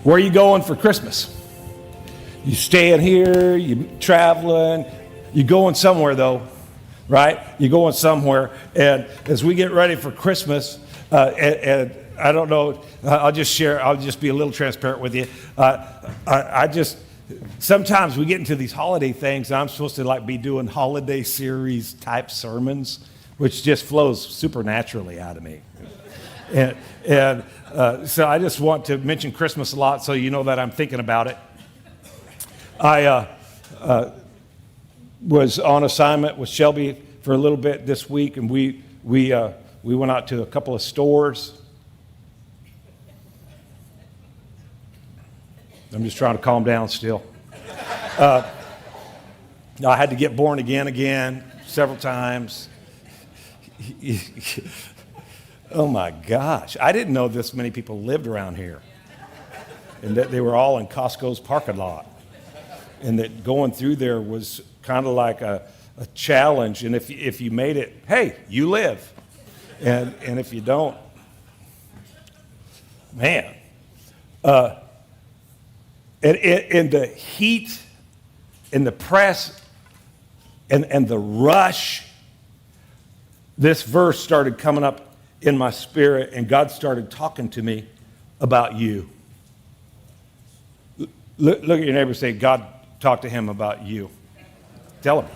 Where are you going for Christmas? You staying here, you traveling, you going somewhere though, right? You going somewhere. And as we get ready for Christmas, and I don't know, I'll just be a little transparent with you. Sometimes we get into these holiday things, and I'm supposed to be doing holiday series type sermons, which just flows supernaturally out of me. And so I just want to mention Christmas a lot so you know that I'm thinking about it. I was on assignment with Shelby for a little bit this week, and we went out to a couple of stores. I'm just trying to calm down still. I had to get born again several times. Oh my gosh, I didn't know this many people lived around here, and that they were all in Costco's parking lot, and that going through there was kind of like a challenge, and if you made it, hey, you live, and if you don't, man, in the heat, in the press, and the rush, this verse started coming up in my spirit, and God started talking to me about you. Look at your neighbor and say, God talked to him about you. Tell him.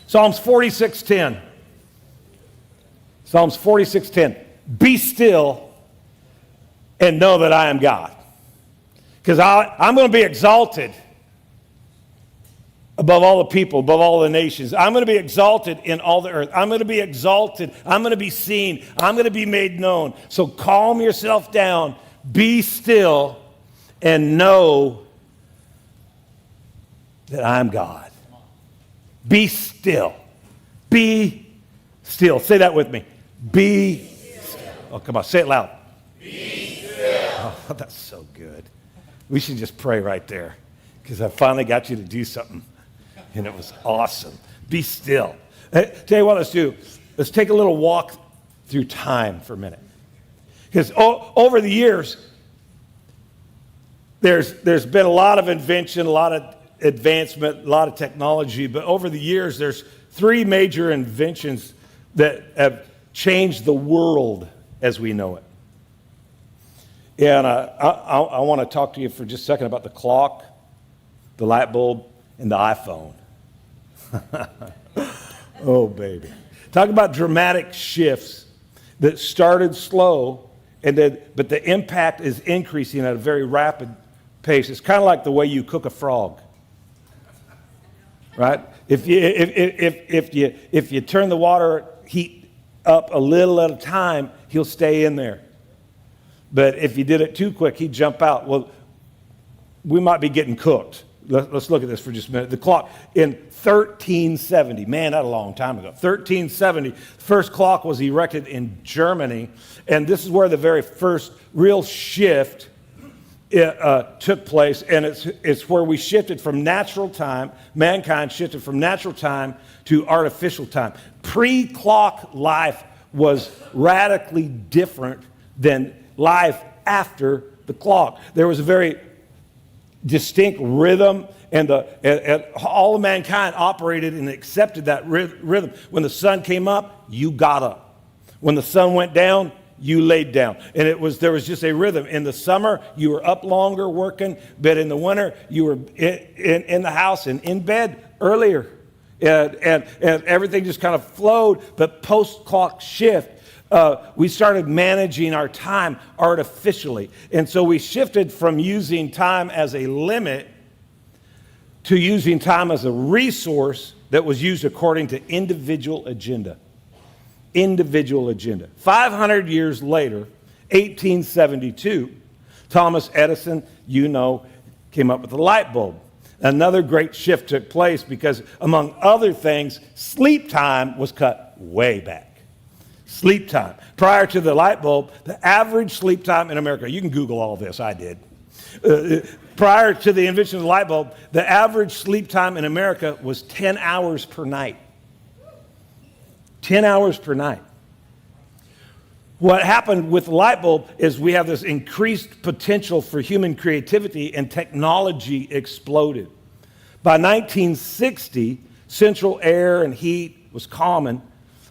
Psalms 46:10. Psalms 46:10. Be still and know that I am God. Because I'm going to be exalted above all the people, above all the nations. I'm going to be exalted in all the earth. I'm going to be exalted. I'm going to be seen. I'm going to be made known. So calm yourself down. Be still and know that I'm God. Be still. Be still. Say that with me. Be still. Oh, come on. Say it loud. Be still. Oh, that's so good. We should just pray right there because I finally got you to do something. And it was awesome. Be still. Tell you what, let's do. Let's take a little walk through time for a minute. Because over the years, there's been a lot of invention, a lot of advancement, a lot of technology. But over the years, there's three major inventions that have changed the world as we know it. And I want to talk to you for just a second about the clock, the light bulb, and the iPhone. Oh, baby. Talk about dramatic shifts that started slow, but the impact is increasing at a very rapid pace. It's kind of like the way you cook a frog, right? If you turn the water heat up a little at a time, he'll stay in there. But if you did it too quick, he'd jump out. Well, we might be getting cooked. Let's look at this for just a minute. The clock in 1370, man, that's a long time ago. 1370, the first clock was erected in Germany, and this is where the very first real shift took place, and it's where we shifted from natural time, mankind shifted from natural time to artificial time. Pre-clock life was radically different than life after the clock. There was a very distinct rhythm, and all of mankind operated and accepted that rhythm. When the sun came up, you got up. When the sun went down, you laid down. And there was just a rhythm. In the summer, you were up longer working, but in the winter, you were in the house and in bed earlier. And everything just kind of flowed. But post-clock shift, we started managing our time artificially. And so we shifted from using time as a limit to using time as a resource that was used according to individual agenda. Individual agenda. 500 years later, 1872, Thomas Edison, came up with the light bulb. Another great shift took place because, among other things, sleep time was cut way back. Sleep time. Prior to the light bulb, the average sleep time in America, you can Google all this, I did. Prior to the invention of the light bulb, the average sleep time in America was 10 hours per night. 10 hours per night. What happened with the light bulb is we have this increased potential for human creativity, and technology exploded. By 1960, central air and heat was common.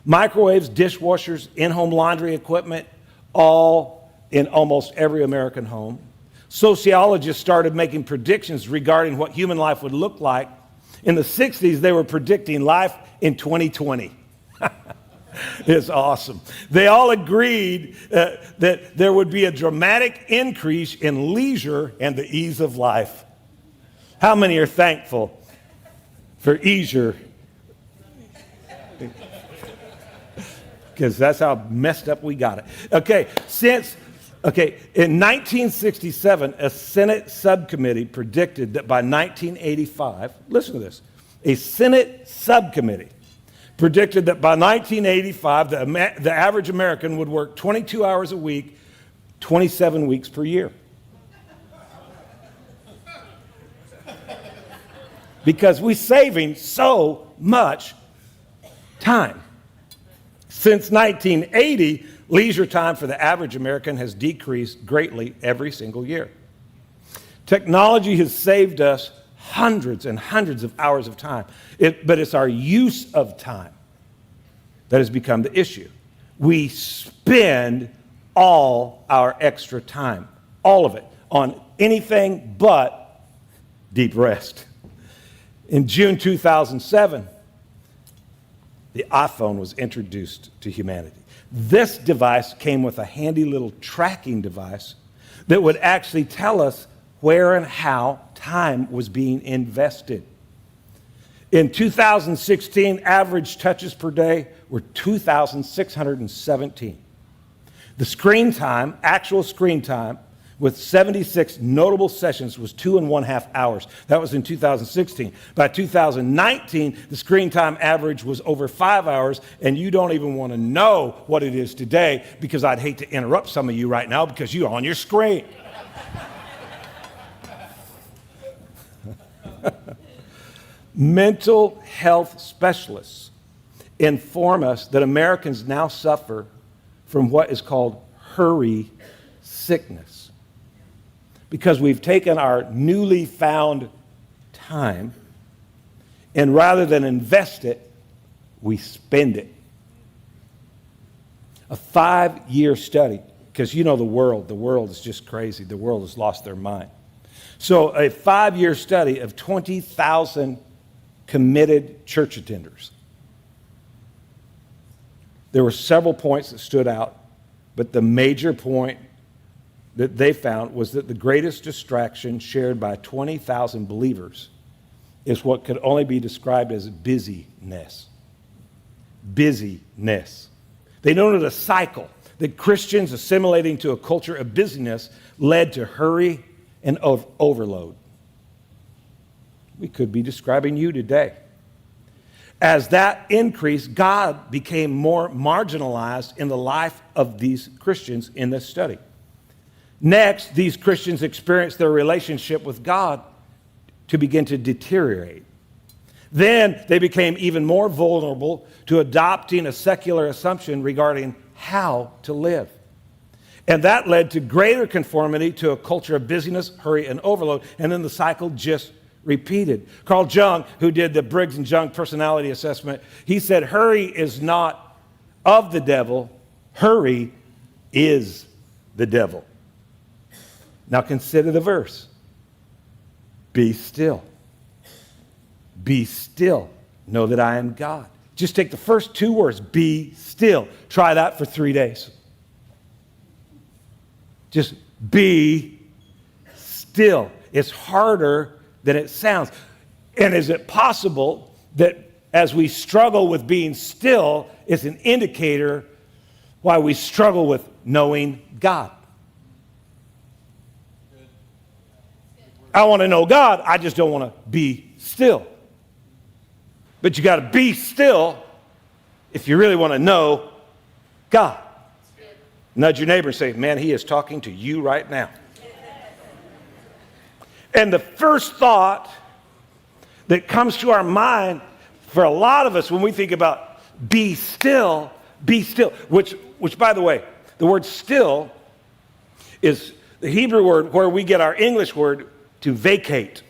Microwaves, dishwashers, in-home laundry equipment, all in almost every American home. Sociologists started making predictions regarding what human life would look like. In the 60s, they were predicting life in 2020. It's awesome. They all agreed that there would be a dramatic increase in leisure and the ease of life. How many are thankful for leisure? Because that's how messed up we got it. In 1967, a Senate subcommittee predicted that by 1985, listen to this, a Senate subcommittee predicted that by 1985, the average American would work 22 hours a week, 27 weeks per year. Because we're saving so much time. Since 1980, leisure time for the average American has decreased greatly every single year. Technology has saved us hundreds and hundreds of hours of time, but it's our use of time that has become the issue. We spend all our extra time, all of it, on anything but deep rest. In June 2007, the iPhone was introduced to humanity. This device came with a handy little tracking device that would actually tell us where and how time was being invested. In 2016, average touches per day were 2,617. The screen time, actual screen time, with 76 notable sessions was 2.5 hours. That was in 2016. By 2019, the screen time average was over 5 hours, and you don't even want to know what it is today, because I'd hate to interrupt some of you right now because you're on your screen. Mental health specialists inform us that Americans now suffer from what is called hurry sickness, because we've taken our newly found time, and rather than invest it, we spend it. A 5-year study, because you know the world is just crazy. The world has lost their mind. So a 5-year study of 20,000 committed church attenders. There were several points that stood out, but the major point that they found was that the greatest distraction shared by 20,000 believers is what could only be described as busyness. Busyness. They noted a cycle that Christians assimilating to a culture of busyness led to hurry and overload. We could be describing you today. As that increased, God became more marginalized in the life of these Christians in this study. Next, these Christians experienced their relationship with God to begin to deteriorate. Then they became even more vulnerable to adopting a secular assumption regarding how to live. And that led to greater conformity to a culture of busyness, hurry, and overload. And then the cycle just repeated. Carl Jung, who did the Briggs and Jung personality assessment, he said, hurry is not of the devil, hurry is the devil. Now consider the verse. Be still. Be still. Know that I am God. Just take the first 2 words, be still. Try that for 3 days. Just be still. It's harder than it sounds. And is it possible that as we struggle with being still, it's an indicator why we struggle with knowing God? I want to know God, I just don't want to be still. But you got to be still if you really want to know God. Nudge your neighbor and say, man, he is talking to you right now. And the first thought that comes to our mind for a lot of us when we think about be still, which by the way, The word still is the Hebrew word where we get our English word to vacate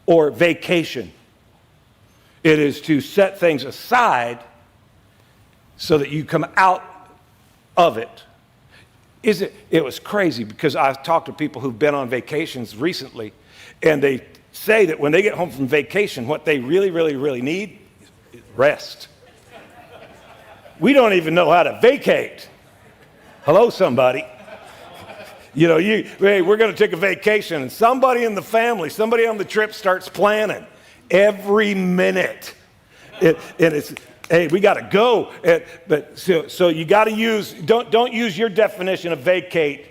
or vacation. It is to set things aside so that you come out of it. It was crazy because I've talked to people who've been on vacations recently, and they say that when they get home from vacation, what they really, really, really need is rest. We don't even know how to vacate. Hello, somebody. You know, hey, we're going to take a vacation, and somebody in the family, somebody on the trip starts planning every minute. And it's, hey, we got to go. So you got to use, don't use your definition of vacate.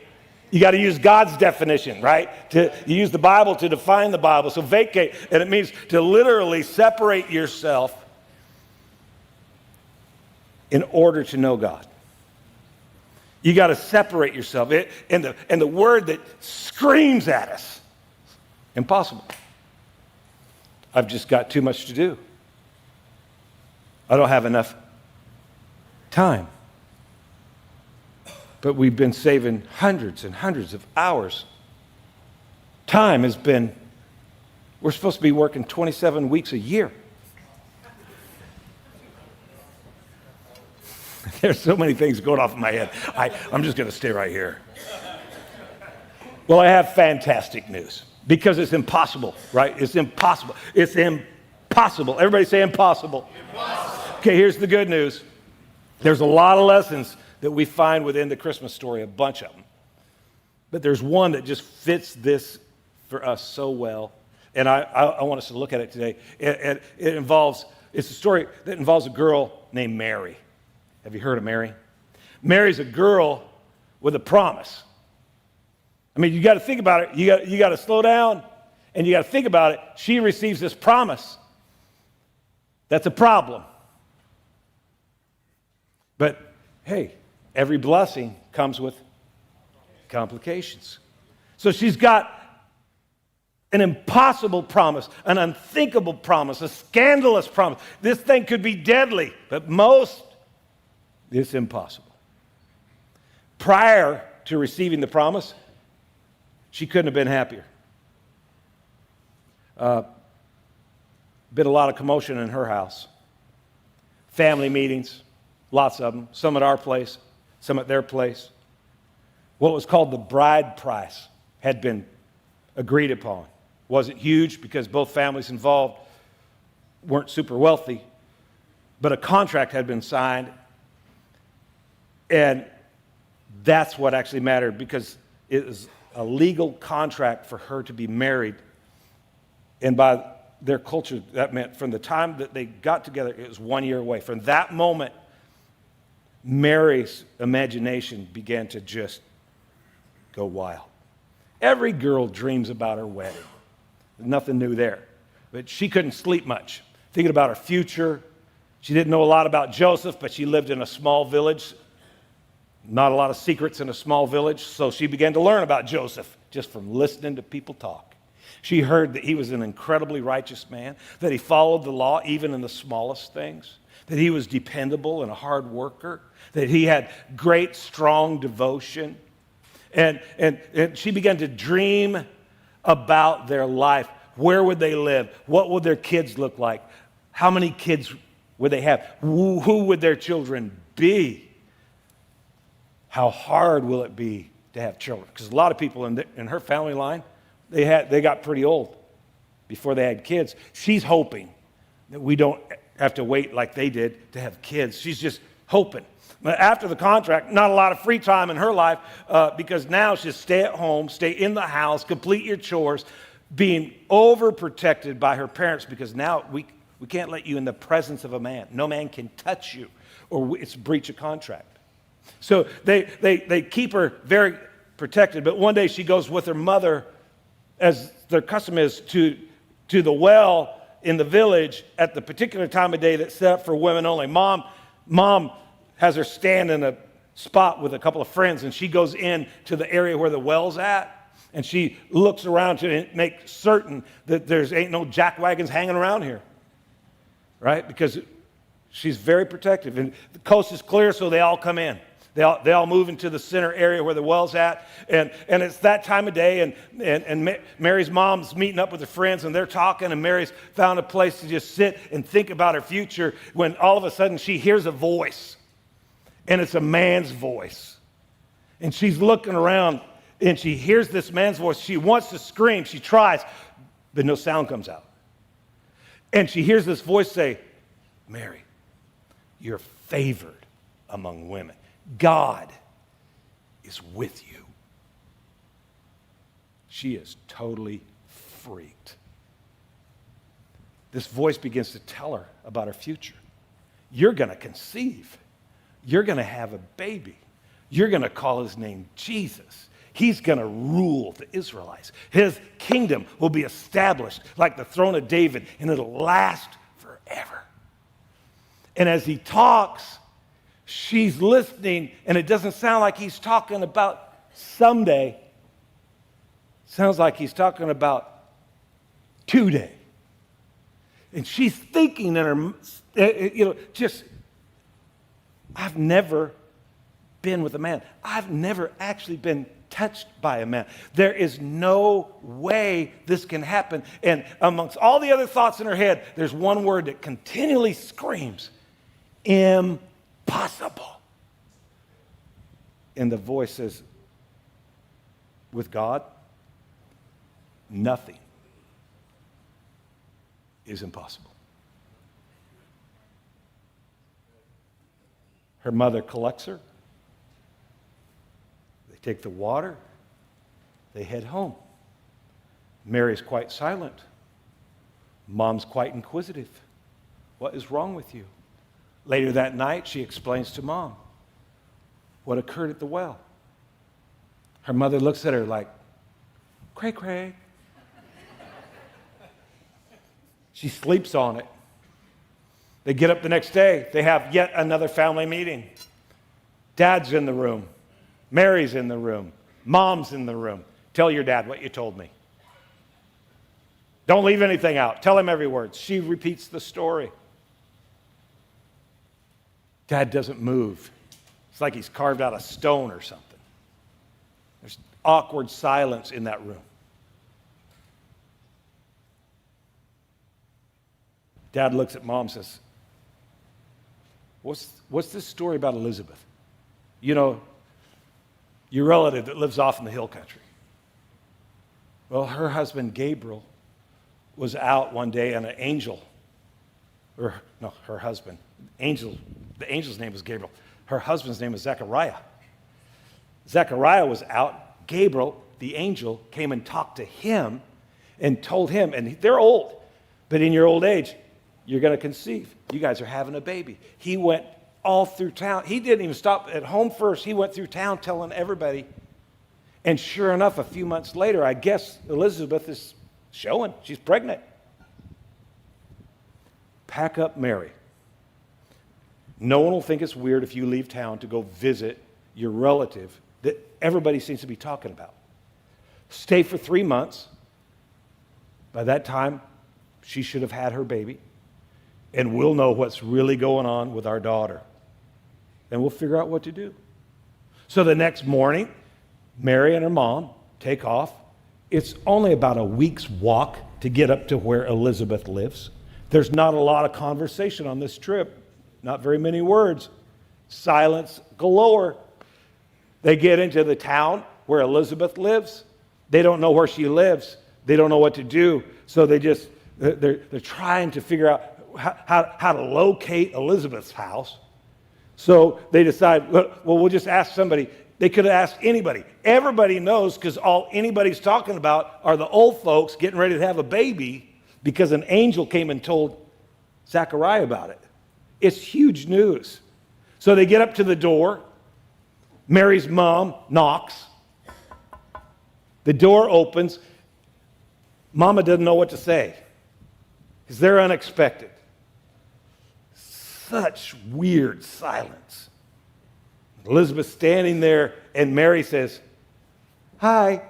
You got to use God's definition, right? You use the Bible to define the Bible. So vacate, and it means to literally separate yourself in order to know God. You got to separate yourself. And the word that screams at us, impossible. I've just got too much to do. I don't have enough time. But we've been saving hundreds and hundreds of hours. Time has been, we're supposed to be working 27 weeks a year. There's so many things going off in my head. I'm just going to stay right here. Well, I have fantastic news because it's impossible, right? It's impossible. It's impossible. Everybody say impossible. Impossible. Okay, here's the good news. There's a lot of lessons that we find within the Christmas story, a bunch of them. But there's one that just fits this for us so well. And I want us to look at it today. It's a story that involves a girl named Mary. Have you heard of Mary? Mary's a girl with a promise. I mean, you got to think about it. You got to slow down, and you got to think about it. She receives this promise. That's a problem. But hey, every blessing comes with complications. So she's got an impossible promise, an unthinkable promise, a scandalous promise. This thing could be deadly, but it's impossible. Prior to receiving the promise, she couldn't have been happier. Been a lot of commotion in her house. Family meetings, lots of them. Some at our place, some at their place. What was called the bride price had been agreed upon. Wasn't huge because both families involved weren't super wealthy, but a contract had been signed. And that's what actually mattered because it was a legal contract for her to be married. And by their culture, that meant from the time that they got together, it was 1 year away. From that moment, Mary's imagination began to just go wild. Every girl dreams about her wedding. There's nothing new there. But she couldn't sleep much, thinking about her future. She didn't know a lot about Joseph, but she lived in a small village. Not a lot of secrets in a small village, so she began to learn about Joseph just from listening to people talk. She heard that he was an incredibly righteous man, that he followed the law even in the smallest things, that he was dependable and a hard worker, that he had great, strong devotion. And she began to dream about their life. Where would they live? What would their kids look like? How many kids would they have? Who would their children be? How hard will it be to have children? Because a lot of people in her family line, they got pretty old before they had kids. She's hoping that we don't have to wait like they did to have kids. She's just hoping. But after the contract, not a lot of free time in her life because now she's stay at home, stay in the house, complete your chores, being overprotected by her parents because now we can't let you in the presence of a man. No man can touch you or it's breach of contract. So they keep her very protected. But one day she goes with her mother, as their custom is, to the well in the village at the particular time of day that's set up for women only. Mom has her stand in a spot with a couple of friends, and she goes in to the area where the well's at, and she looks around to make certain that ain't no jackwagons hanging around here, right? Because she's very protective, and the coast is clear, so they all come in. They all move into the center area where the well's at, and it's that time of day, and Mary's mom's meeting up with her friends, and they're talking, and Mary's found a place to just sit and think about her future when all of a sudden she hears a voice, and it's a man's voice. And she's looking around, and she hears this man's voice. She wants to scream. She tries, but no sound comes out. And she hears this voice say, Mary, you're favored among women. God is with you. She is totally freaked. This voice begins to tell her about her future. You're going to conceive. You're going to have a baby. You're going to call his name Jesus. He's going to rule the Israelites. His kingdom will be established like the throne of David, and it'll last forever. And as he talks, she's listening, and it doesn't sound like he's talking about someday. It sounds like he's talking about today. And she's thinking in her, I've never been with a man. I've never actually been touched by a man. There is no way this can happen. And amongst all the other thoughts in her head, there's one word that continually screams, impossible. And the voice says, with God, nothing is impossible. Her mother collects her. They take the water. They head home. Mary's quite silent. Mom's quite inquisitive. What is wrong with you? Later that night, she explains to Mom what occurred at the well. Her mother looks at her like, cray cray. She sleeps on it. They get up the next day. They have yet another family meeting. Dad's in the room. Mary's in the room. Mom's in the room. Tell your dad what you told me. Don't leave anything out. Tell him every word. She repeats the story. Dad doesn't move. It's like he's carved out of stone or something. There's awkward silence in that room. Dad looks at Mom and says, what's this story about Elizabeth? You know, your relative that lives off in the hill country. Well, her husband Gabriel was out one day and an angel, her husband, the angel's name was Gabriel. Her husband's name was Zechariah. Zechariah was out. Gabriel, the angel, came and talked to him and told him, and they're old, but in your old age, you're going to conceive. You guys are having a baby. He went all through town. He didn't even stop at home first. He went through town telling everybody. And sure enough, a few months later, I guess Elizabeth is showing. She's pregnant. Pack up Mary. No one will think it's weird if you leave town to go visit your relative that everybody seems to be talking about. Stay for 3 months. By that time, she should have had her baby. And we'll know what's really going on with our daughter. And we'll figure out what to do. So the next morning, Mary and her mom take off. It's only about a week's walk to get up to where Elizabeth lives. There's not a lot of conversation on this trip. Not very many words. Silence galore. They get into the town where Elizabeth lives. They don't know where she lives. They don't know what to do. So they're trying to figure out how to locate Elizabeth's house. So they decide, well, we'll just ask somebody. They could have asked anybody. Everybody knows because all anybody's talking about are the old folks getting ready to have a baby because an angel came and told Zechariah about it. It's huge news. So they get up to the door. Mary's mom knocks. The door opens. Mama doesn't know what to say because they're unexpected. Such weird silence. Elizabeth's standing there, and Mary says, hi.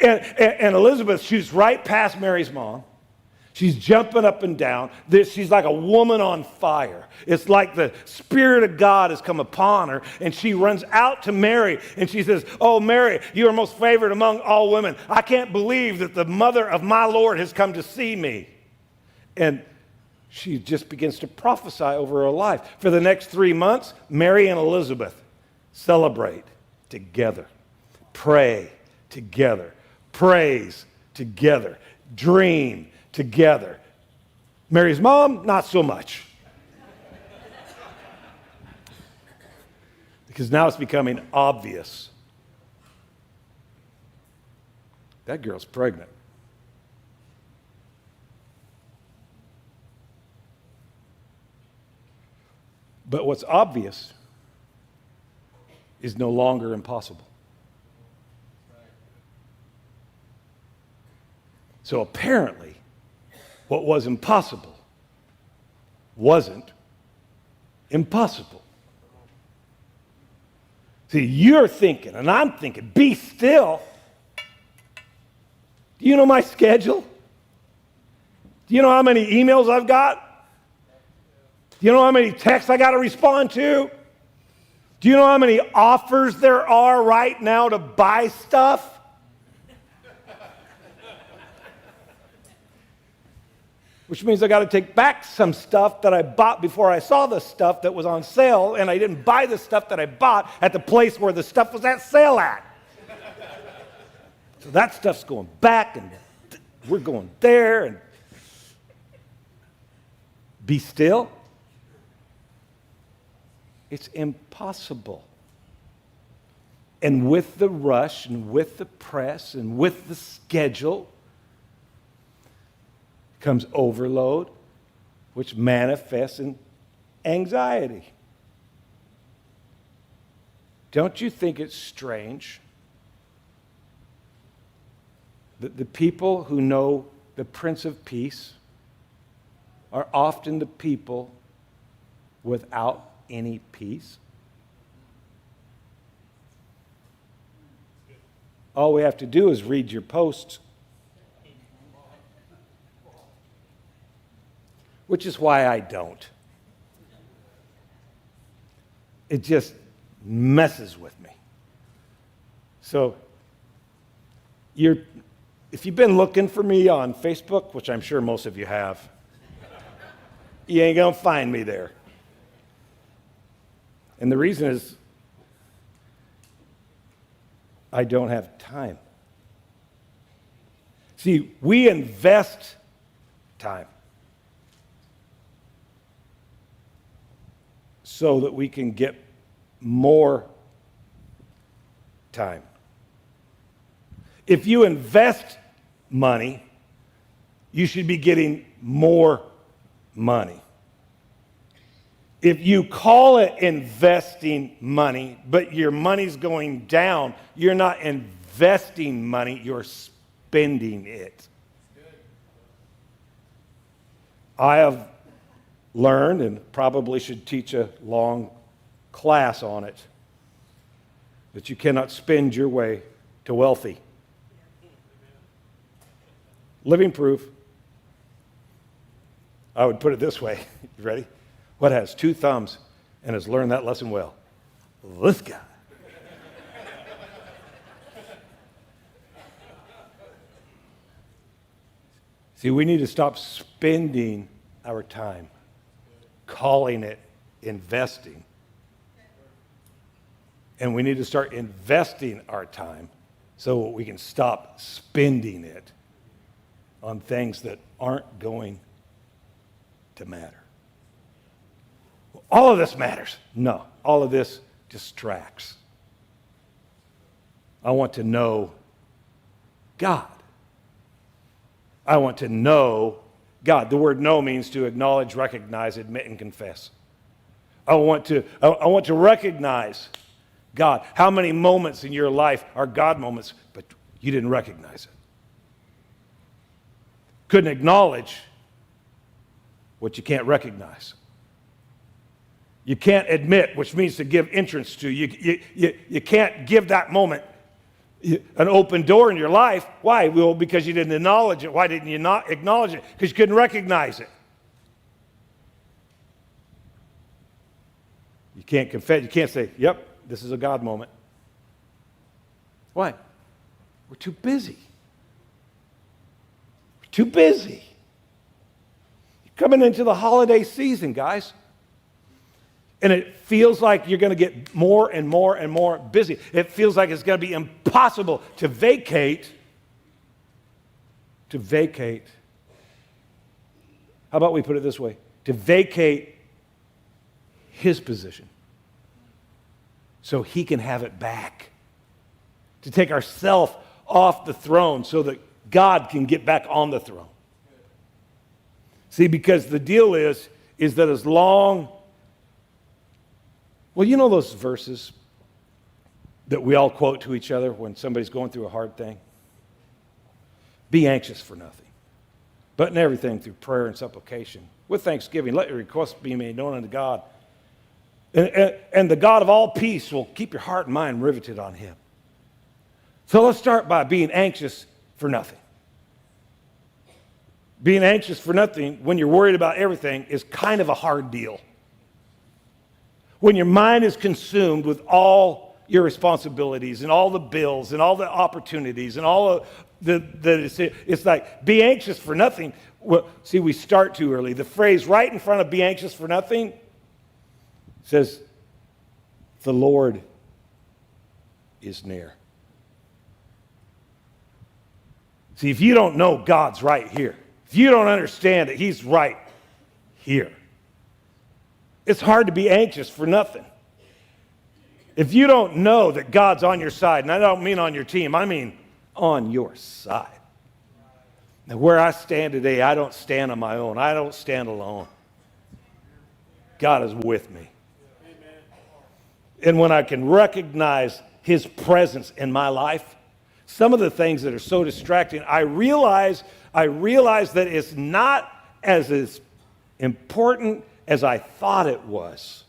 And Elizabeth shoots right past Mary's mom. She's jumping up and down. She's like a woman on fire. It's like the Spirit of God has come upon her, and she runs out to Mary, and she says, "Oh, Mary, you are most favored among all women. I can't believe that the mother of my Lord has come to see me." And she just begins to prophesy over her life. For the next 3 months, Mary and Elizabeth celebrate together, pray together, praise together, dream together. Mary's mom, not so much. Because now it's becoming obvious. That girl's pregnant. But what's obvious is no longer impossible. So apparently, what was impossible wasn't impossible. See, you're thinking, and I'm thinking, be still. Do you know my schedule? Do you know how many emails I've got? Do you know how many texts I got to respond to? Do you know how many offers there are right now to buy stuff? Which means I got to take back some stuff that I bought before I saw the stuff that was on sale, and I didn't buy the stuff that I bought at the place where the stuff was at sale at. So that stuff's going back, and we're going there, and be still. It's impossible. And with the rush, and with the press, and with the schedule, comes overload, which manifests in anxiety. Don't you think it's strange that the people who know the Prince of Peace are often the people without any peace? All we have to do is read your posts. Which is why I don't. It just messes with me. So, if you've been looking for me on Facebook, which I'm sure most of you have, you ain't gonna find me there. And the reason is I don't have time. See, we invest time so that we can get more time. If you invest money, you should be getting more money. If you call it investing money, but your money's going down, you're not investing money, you're spending it. I have learned, and probably should teach a long class on it, that you cannot spend your way to wealthy. Living proof. I would put it this way. You ready? What has 2 thumbs and has learned that lesson well? This guy. See, we need to stop spending our time, calling it investing. And we need to start investing our time so we can stop spending it on things that aren't going to matter. All of this matters. No, all of this distracts. I want to know God. I want to know God. The word know means to acknowledge, recognize, admit, and confess. I want to recognize God. How many moments in your life are God moments, but you didn't recognize it? Couldn't acknowledge what you can't recognize. You can't admit, which means to give entrance to. You can't give that moment an open door in your life. Why? Well, because you didn't acknowledge it. Why didn't you not acknowledge it? Because you couldn't recognize it. You can't confess. You can't say, yep, this is a God moment. Why? We're too busy. We're too busy. You're coming into the holiday season, guys. And it feels like you're going to get more and more and more busy. It feels like it's going to be impossible to vacate. How about we put it this way? To vacate his position so he can have it back. To take ourselves off the throne so that God can get back on the throne. See, because the deal is that as long... Well, you know those verses that we all quote to each other when somebody's going through a hard thing? Be anxious for nothing, but in everything through prayer and supplication. With thanksgiving, let your requests be made known unto God. And the God of all peace will keep your heart and mind riveted on him. So let's start by being anxious for nothing. Being anxious for nothing when you're worried about everything is kind of a hard deal. When your mind is consumed with all your responsibilities and all the bills and all the opportunities and all of it's like, be anxious for nothing. Well, see, we start too early. The phrase right in front of be anxious for nothing says, the Lord is near. See, if you don't know God's right here, if you don't understand that he's right here, it's hard to be anxious for nothing. If you don't know that God's on your side, and I don't mean on your team, I mean on your side. Now, where I stand today, I don't stand on my own. I don't stand alone. God is with me. And when I can recognize his presence in my life, some of the things that are so distracting, I realize that it's not as important as I thought it was.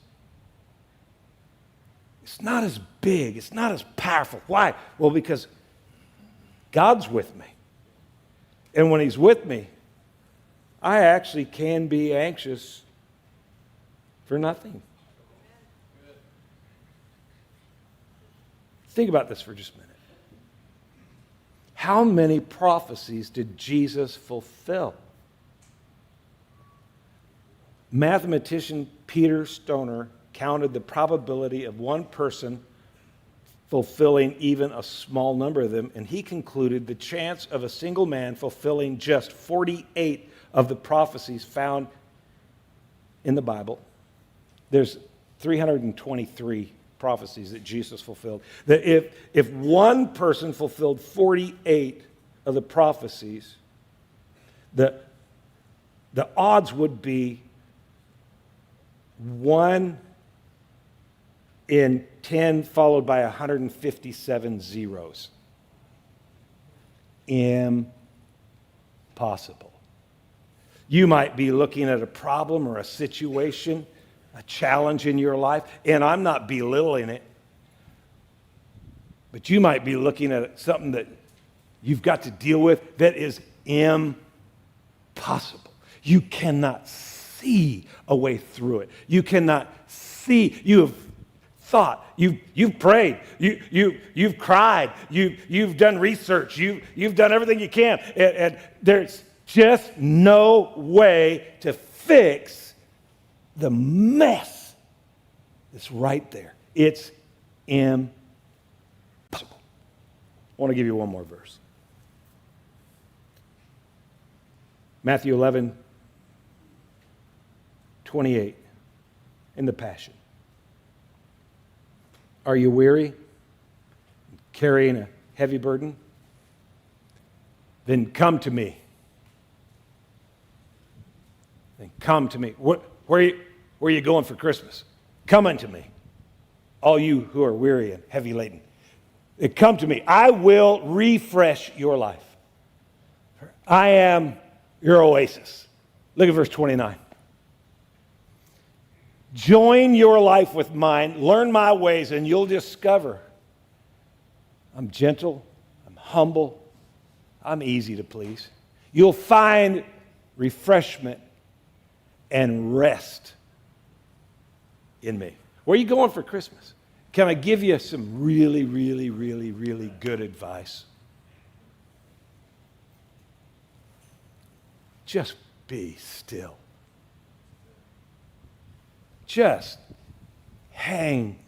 It's not as big. It's not as powerful. Why? Well, because God's with me. And when he's with me, I actually can be anxious for nothing. Think about this for just a minute. How many prophecies did Jesus fulfill? Mathematician Peter Stoner counted the probability of one person fulfilling even a small number of them, and he concluded the chance of a single man fulfilling just 48 of the prophecies found in the Bible. There's 323 prophecies that Jesus fulfilled. That if one person fulfilled 48 of the prophecies, the odds would be 1 in 10 followed by 157 zeros. Impossible. You might be looking at a problem or a situation, a challenge in your life, and I'm not belittling it, but you might be looking at something that you've got to deal with that is impossible. You cannot see a way through it. You cannot see. You have thought. You've prayed. You've cried. You've done research. You've done everything you can, and there's just no way to fix the mess that's right there. It's impossible. I want to give you one more verse. Matthew 11:28 in the Passion. Are you weary, carrying a heavy burden? Then come to me. Then come to me. Where are you going for Christmas? Come unto me, all you who are weary and heavy laden. Come to me. I will refresh your life. I am your oasis. Look at verse 29. Join your life with mine, learn my ways, and you'll discover I'm gentle. I'm humble. I'm easy to please. You'll find refreshment and rest in me. Where are you going for Christmas? Can I give you some really, really, really, really good advice? Just be still. Just hang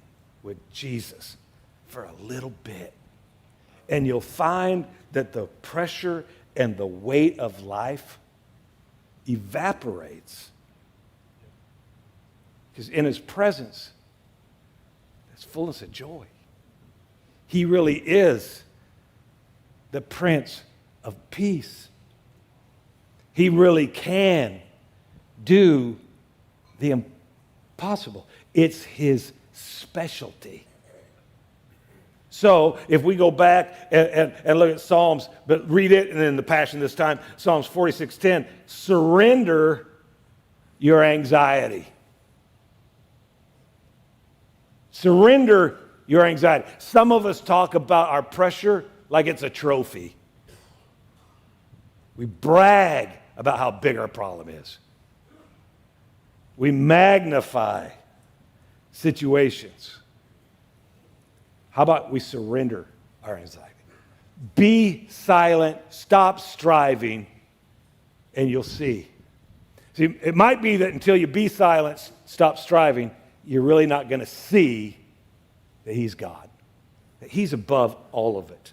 with Jesus for a little bit. And you'll find that the pressure and the weight of life evaporates. Because in his presence, there's fullness of joy. He really is the Prince of Peace. He really can do the impossible. It's his specialty. So if we go back and look at Psalms, but read it and in the Passion this time, Psalms 46:10, surrender your anxiety. Surrender your anxiety. Some of us talk about our pressure like it's a trophy. We brag about how big our problem is. We magnify situations. How about we surrender our anxiety? Be silent, stop striving, and you'll see. See, it might be that until you be silent, stop striving, you're really not going to see that he's God. That he's above all of it.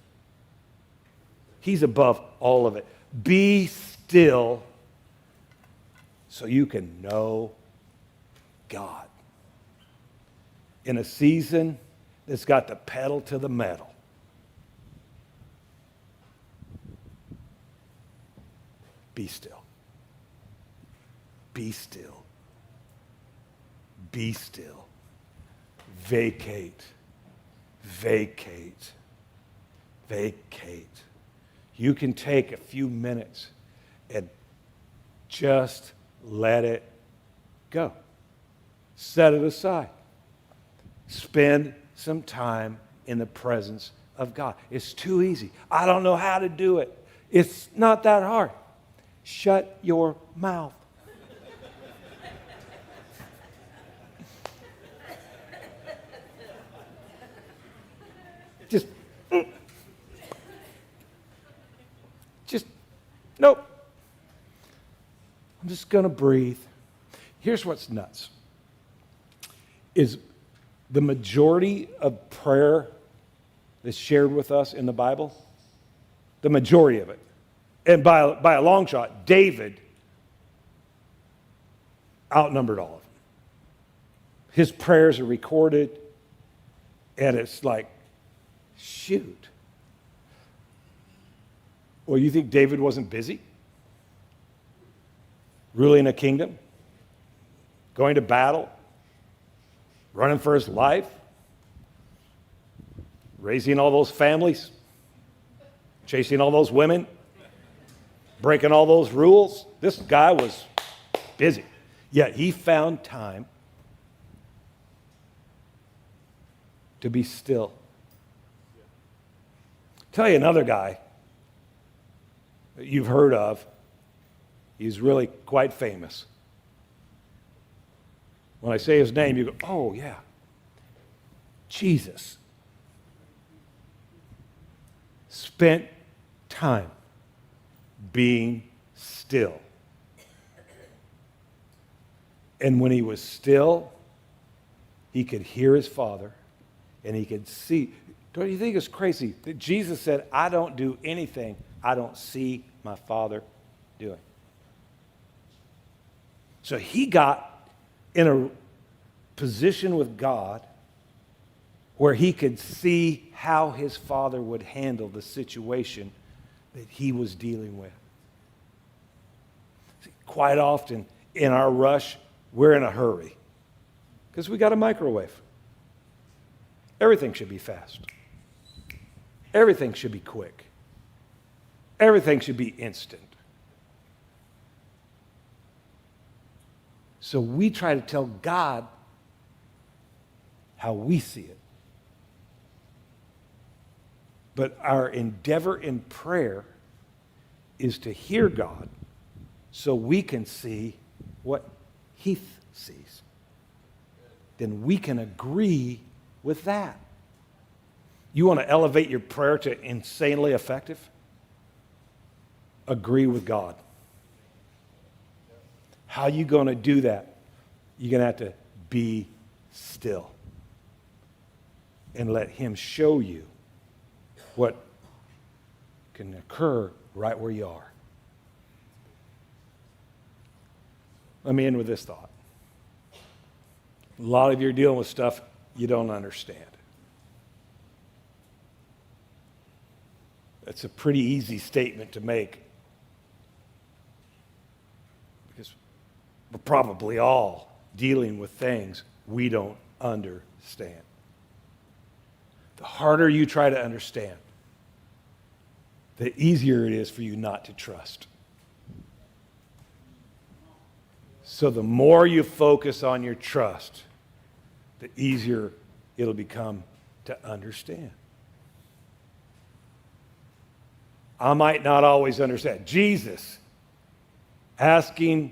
He's above all of it. Be still so you can know God. In a season that's got the pedal to the metal. Be still. Be still. Be still. Vacate. Vacate. Vacate. You can take a few minutes and just let it go. Set it aside. Spend some time in the presence of God. It's too easy. I don't know how to do it. It's not that hard. Shut your mouth. Nope. I'm just going to breathe. Here's what's nuts. Is the majority of prayer that's shared with us in the Bible, the majority of it, and by a long shot, David outnumbered all of them. His prayers are recorded, and it's like, shoot. Well, you think David wasn't busy? Ruling a kingdom? Going to battle? Running for his life? Raising all those families? Chasing all those women? Breaking all those rules? This guy was busy. Yet he found time to be still. Tell you another guy that you've heard of. He's really quite famous. When I say his name, you go, oh, yeah. Jesus spent time being still. And when he was still, he could hear his Father and he could see. Don't you think it's crazy that Jesus said, I don't do anything I don't see my Father doing? So he got in a position with God where he could see how his Father would handle the situation that he was dealing with. See, quite often in our rush, we're in a hurry because we got a microwave. Everything should be fast. Everything should be quick. Everything should be instant. So we try to tell God how we see it. But our endeavor in prayer is to hear God so we can see what He sees. Then we can agree with that. You want to elevate your prayer to insanely effective? Agree with God. How are you going to do that? You're going to have to be still and let Him show you what can occur right where you are. Let me end with this thought. A lot of you are dealing with stuff you don't understand. That's a pretty easy statement to make because we're probably all dealing with things we don't understand. The harder you try to understand, the easier it is for you not to trust. So the more you focus on your trust, the easier it'll become to understand. I might not always understand. Jesus asking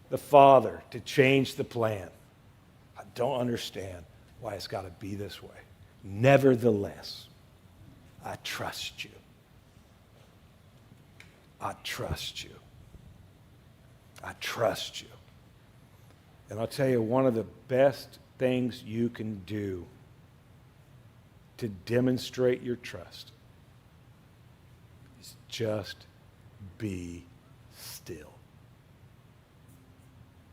the Father to change the plan. I don't understand why it's got to be this way. Nevertheless, I trust you. I trust you. I trust you. And I'll tell you, one of the best things you can do to demonstrate your trust is just be still.